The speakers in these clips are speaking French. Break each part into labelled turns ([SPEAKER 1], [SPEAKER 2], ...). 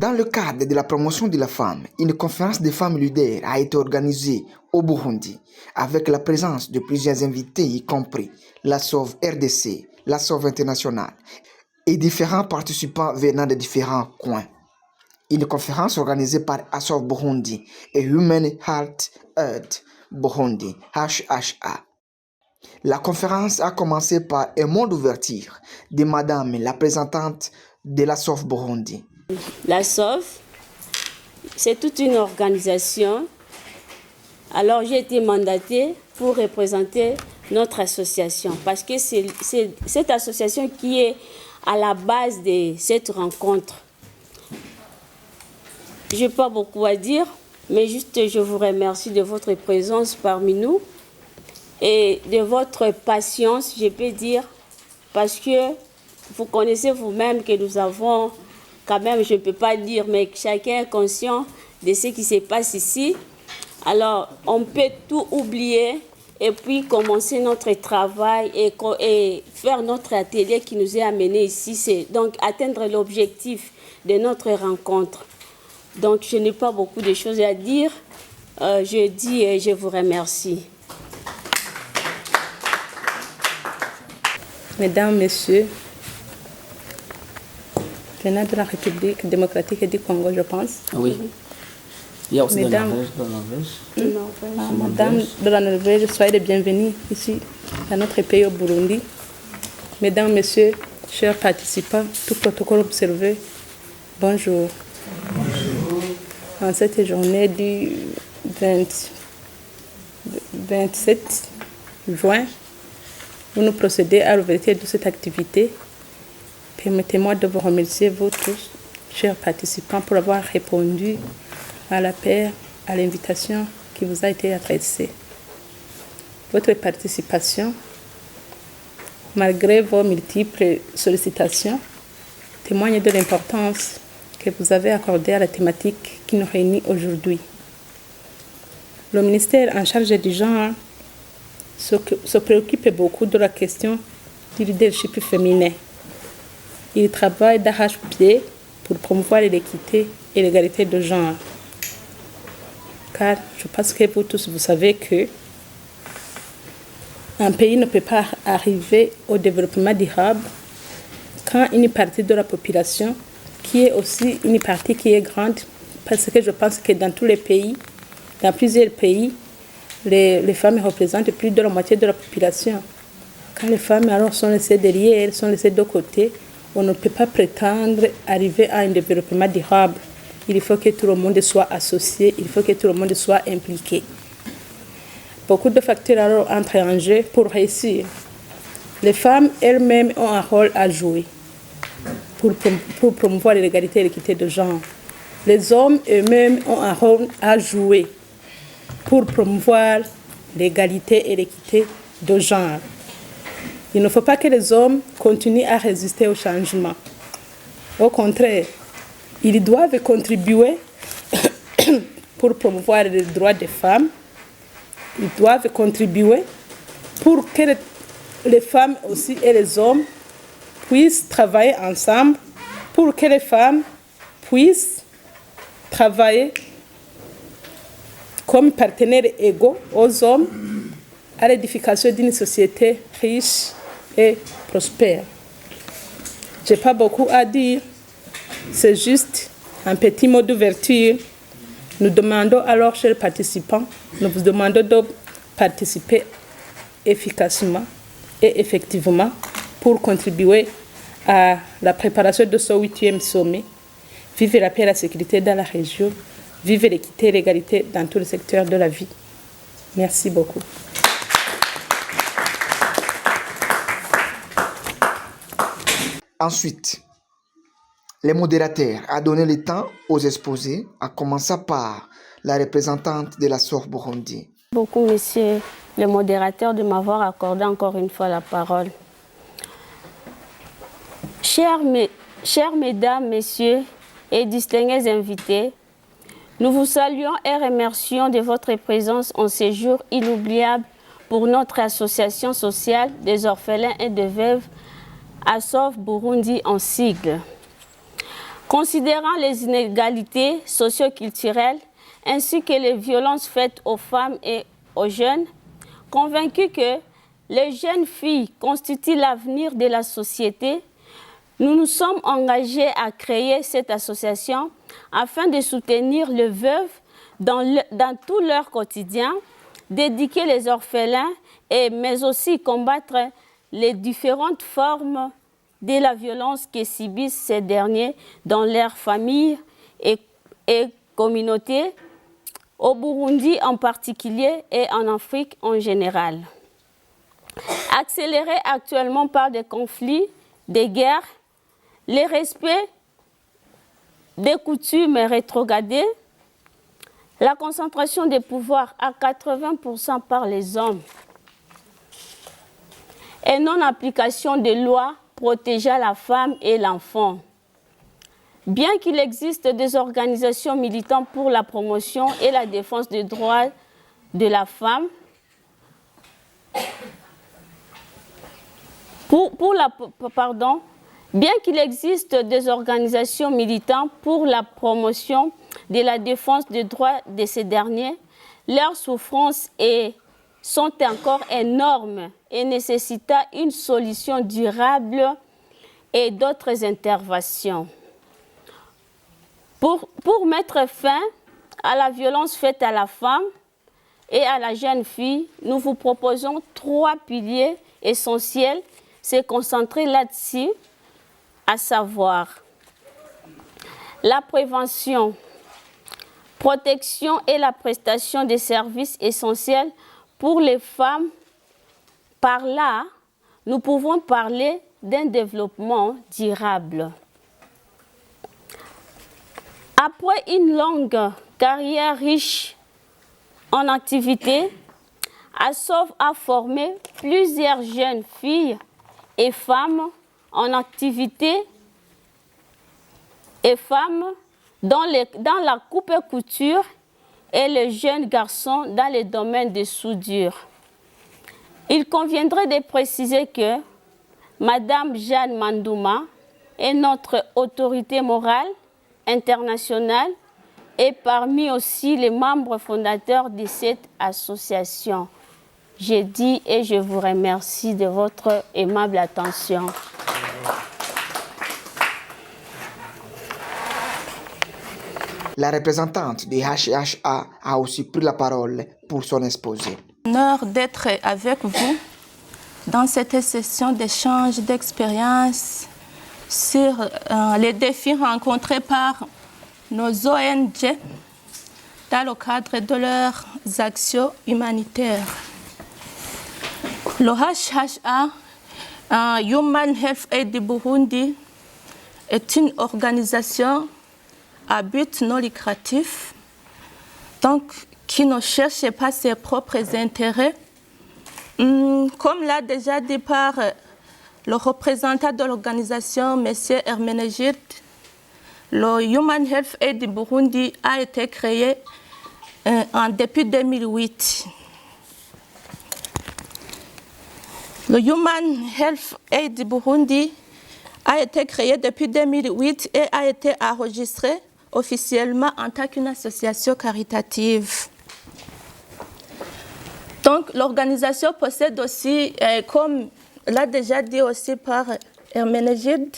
[SPEAKER 1] Dans le cadre de la promotion de la femme, une conférence des femmes leaders a été organisée au Burundi avec la présence de plusieurs invités, y compris la SOV RDC, la SOV internationale et différents participants venant de différents coins. Une conférence organisée par ASOV Burundi et Human Health Earth Burundi, HHA. La conférence a commencé par un mot d'ouverture de Madame la représentante de la SOV Burundi.
[SPEAKER 2] La SOV, c'est toute une organisation. Alors j'ai été mandatée pour représenter notre association parce que c'est cette association qui est à la base de cette rencontre. Je n'ai pas beaucoup à dire, mais juste je vous remercie de votre présence parmi nous et de votre patience, je peux dire, parce que vous connaissez vous-même que nous avons, quand même, je ne peux pas dire, mais chacun est conscient de ce qui se passe ici. Alors, on peut tout oublier et puis commencer notre travail et faire notre atelier qui nous est amené ici. C'est donc atteindre l'objectif de notre rencontre. Donc, je n'ai pas beaucoup de choses à dire. Je dis et je vous remercie.
[SPEAKER 3] Mesdames, Messieurs, venant de la République démocratique du Congo, je pense.
[SPEAKER 4] Oui. Il y a aussi
[SPEAKER 3] Mesdames,
[SPEAKER 4] de la Norvège.
[SPEAKER 3] Madame de la Norvège, soyez les bienvenus ici, dans notre pays au Burundi. Mesdames, Messieurs, chers participants, tout protocole observé, bonjour. Bonjour. En cette journée du 27 juin, vous nous procédez à l'ouverture de cette activité. Permettez-moi de vous remercier, vous tous, chers participants, pour avoir répondu à l'appel, à l'invitation qui vous a été adressée. Votre participation, malgré vos multiples sollicitations, témoigne de l'importance que vous avez accordée à la thématique qui nous réunit aujourd'hui. Le ministère en charge du genre se préoccupe beaucoup de la question du leadership féminin. Il travaille d'arrache-pied pour promouvoir l'équité et l'égalité de genre. Car je pense que vous tous, vous savez que un pays ne peut pas arriver au développement durable quand une partie de la population, qui est aussi une partie qui est grande, parce que je pense que dans tous les pays, dans plusieurs pays, les femmes représentent plus de la moitié de la population. Quand les femmes alors sont laissées derrière, sont laissées de côté, on ne peut pas prétendre arriver à un développement durable. Il faut que tout le monde soit associé, il faut que tout le monde soit impliqué. Beaucoup de facteurs alors entrent en jeu pour réussir. Les femmes elles-mêmes ont un rôle à jouer pour promouvoir l'égalité et l'équité de genre. Les hommes eux-mêmes ont un rôle à jouer pour promouvoir l'égalité et l'équité de genre. Il ne faut pas que les hommes continuent à résister au changement. Au contraire, ils doivent contribuer pour promouvoir les droits des femmes. Ils doivent contribuer pour que les femmes aussi et les hommes puissent travailler ensemble, pour que les femmes puissent travailler comme partenaires égaux aux hommes à l'édification d'une société riche et prospère. Je n'ai pas beaucoup à dire, c'est juste un petit mot d'ouverture. Nous demandons alors, chers participants, nous vous demandons de participer efficacement et effectivement pour contribuer à la préparation de ce 8e sommet. Vive la paix et la sécurité dans la région, vive l'équité et l'égalité dans tous les secteurs de la vie. Merci beaucoup.
[SPEAKER 1] Ensuite, les modérateurs ont donné le temps aux exposés, en commençant par la représentante de la SOV Burundi.
[SPEAKER 2] Beaucoup, monsieur le modérateur, de m'avoir accordé encore une fois la parole. Chers mesdames, messieurs et distingués invités, nous vous saluons et remercions de votre présence en ce jour inoubliable pour notre association sociale des orphelins et des veuves, ASOV Burundi en sigle. Considérant les inégalités socio-culturelles ainsi que les violences faites aux femmes et aux jeunes, convaincus que les jeunes filles constituent l'avenir de la société, nous nous sommes engagés à créer cette association afin de soutenir les veuves dans tout leur quotidien, d'éduquer les orphelins, mais aussi combattre les différentes formes de la violence que subissent ces derniers dans leurs familles et communautés, au Burundi en particulier et en Afrique en général. Accélérés actuellement par des conflits, des guerres, le respect des coutumes rétrogradées, la concentration des pouvoirs à 80% par les hommes et non-application des lois protégeant la femme et l'enfant. Bien qu'il existe des organisations militantes pour la promotion et la défense des droits de la femme, bien qu'il existe des organisations militantes pour la promotion de la défense des droits de ces derniers, leurs souffrances sont encore énormes et nécessitent une solution durable et d'autres interventions. Pour mettre fin à la violence faite à la femme et à la jeune fille, nous vous proposons 3 piliers essentiels, c'est concentrer là-dessus, à savoir la prévention, protection et la prestation des services essentiels pour les femmes. Par là, nous pouvons parler d'un développement durable. Après une longue carrière riche en activités, ASSOV a formé plusieurs jeunes filles et femmes en activité et femmes dans la coupe-couture et les jeunes garçons dans les domaines de soudure. Il conviendrait de préciser que Madame Jeanne Mandouma est notre autorité morale internationale et parmi aussi les membres fondateurs de cette association. J'ai dit et je vous remercie de votre aimable attention.
[SPEAKER 1] La représentante du HHA a aussi pris la parole pour son exposé.
[SPEAKER 5] Honneur d'être avec vous dans cette session d'échange d'expériences sur les défis rencontrés par nos ONG dans le cadre de leurs actions humanitaires. Le HHA, Human Health Aid du Burundi, est une organisation à but non lucratif, donc qui ne cherche pas ses propres intérêts. Comme l'a déjà dit par le représentant de l'organisation, M. Hermenegilde, le Human Health Aid du Burundi a été créé depuis 2008. Le Human Health Aid du Burundi a été créé depuis 2008 et a été enregistré officiellement en tant qu'une association caritative. Donc, l'organisation possède aussi, comme l'a déjà dit aussi par Hermenegilde,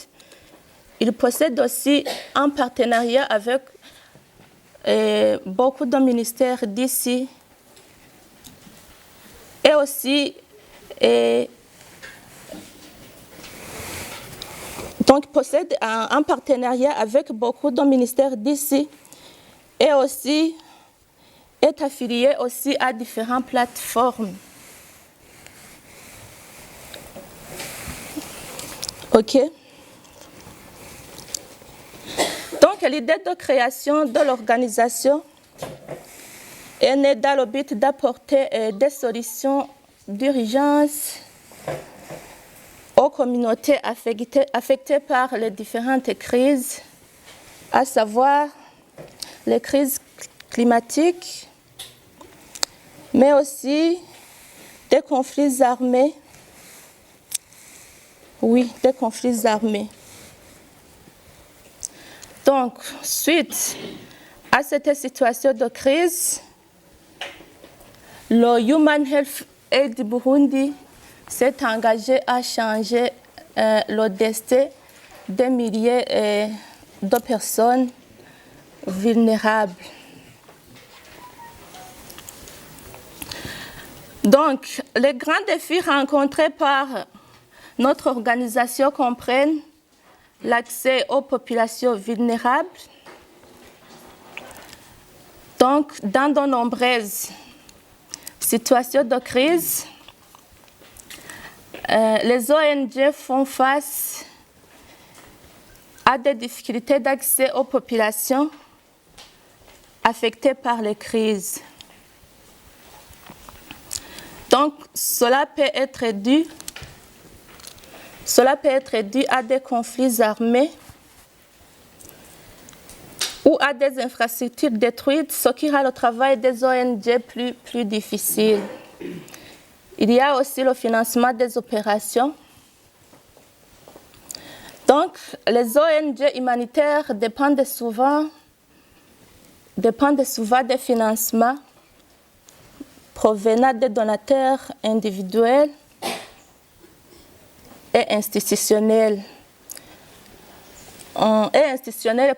[SPEAKER 5] il possède aussi un partenariat avec beaucoup de ministères d'ici et aussi donc possède un partenariat avec beaucoup de ministères d'ici et aussi est affilié aussi à différentes plateformes. OK. Donc, l'idée de création de l'organisation est née dans le but d'apporter des solutions d'urgence aux communautés affectées par les différentes crises, à savoir les crises climatiques, mais aussi des conflits armés. Oui, des conflits armés. Donc, suite à cette situation de crise, le Human Health Aid du Burundi s'est engagé à changer le destin des milliers de personnes vulnérables. Donc, les grands défis rencontrés par notre organisation comprennent l'accès aux populations vulnérables. Donc, dans de nombreuses situations de crise, les ONG font face à des difficultés d'accès aux populations affectées par les crises. Donc, cela peut être dû à des conflits armés ou à des infrastructures détruites, ce qui rend le travail des ONG plus difficile. Il y a aussi le financement des opérations. Donc, les ONG humanitaires dépendent souvent des financements provenant des donateurs individuels et institutionnels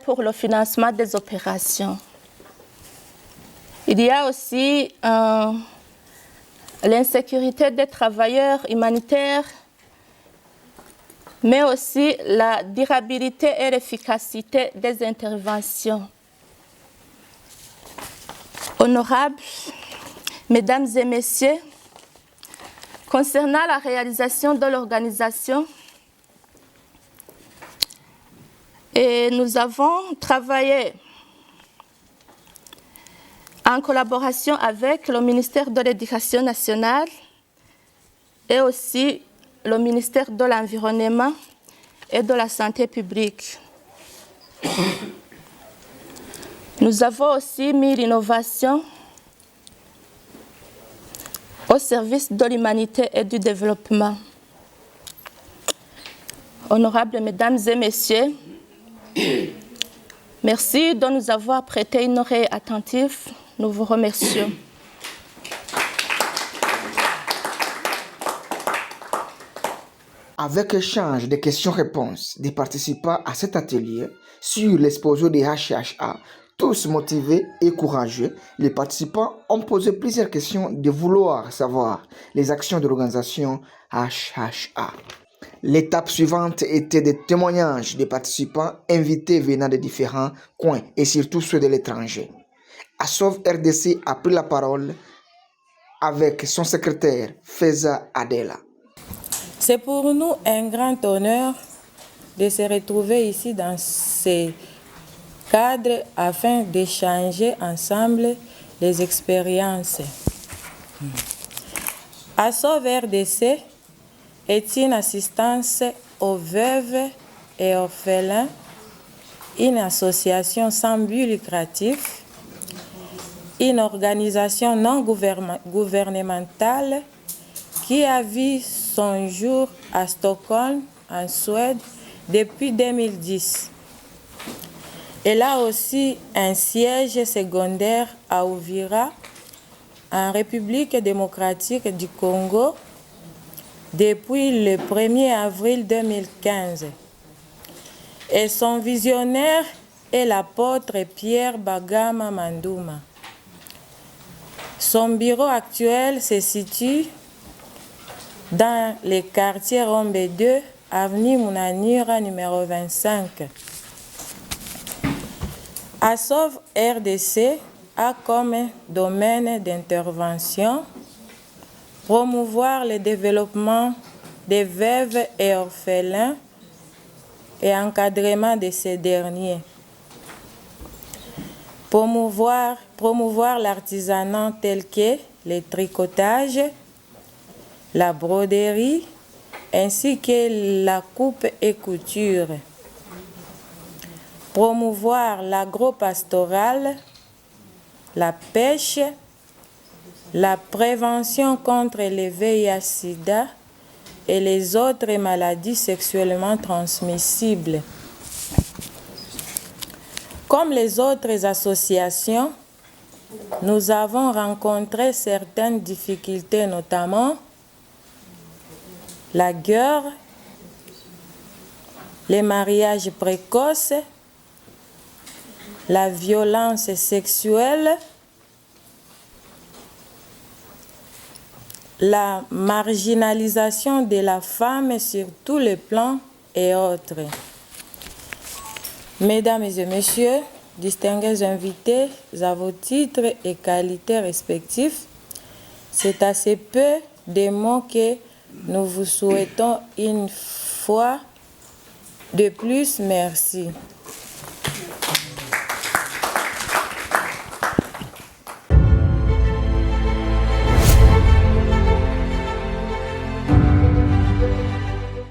[SPEAKER 5] pour le financement des opérations. Il y a aussi l'insécurité des travailleurs humanitaires, mais aussi la durabilité et l'efficacité des interventions. Honorables Mesdames et Messieurs, concernant la réalisation de l'organisation, nous avons travaillé en collaboration avec le ministère de l'Éducation nationale et aussi le ministère de l'Environnement et de la Santé publique. Nous avons aussi mis l'innovation au service de l'humanité et du développement. Honorables Mesdames et Messieurs, merci de nous avoir prêté une oreille attentive. Nous vous remercions.
[SPEAKER 1] Avec échange de questions-réponses des participants à cet atelier sur l'exposé des HHA, tous motivés et courageux, les participants ont posé plusieurs questions de vouloir savoir les actions de l'organisation HHA. L'étape suivante était des témoignages des participants invités venant de différents coins et surtout ceux de l'étranger. ASOV RDC a pris la parole avec son secrétaire Feza Adela.
[SPEAKER 6] C'est pour nous un grand honneur de se retrouver ici dans ces cadres afin d'échanger ensemble les expériences. ASOV RDC est une assistance aux veuves et orphelins, une association sans but lucratif, une organisation non gouvernementale qui a vu son jour à Stockholm, en Suède, depuis 2010. Elle a aussi un siège secondaire à Uvira, en République démocratique du Congo, depuis le 1er avril 2015. Et son visionnaire est l'apôtre Pierre Bagama Mandouma. Son bureau actuel se situe dans le quartier Rombe 2, avenue Mounanira, numéro 25. ASOV RDC a comme domaine d'intervention promouvoir le développement des veuves et orphelins et encadrement de ces derniers. Promouvoir l'artisanat tel que le tricotage, la broderie, ainsi que la coupe et couture. Promouvoir l'agro-pastoral, la pêche, la prévention contre le VIH-Sida et les autres maladies sexuellement transmissibles. Comme les autres associations, nous avons rencontré certaines difficultés, notamment la guerre, les mariages précoces, la violence sexuelle, la marginalisation de la femme sur tous les plans et autres. Mesdames et messieurs, distingués invités à vos titres et qualités respectifs, c'est assez peu de mots que nous vous souhaitons une fois de plus merci.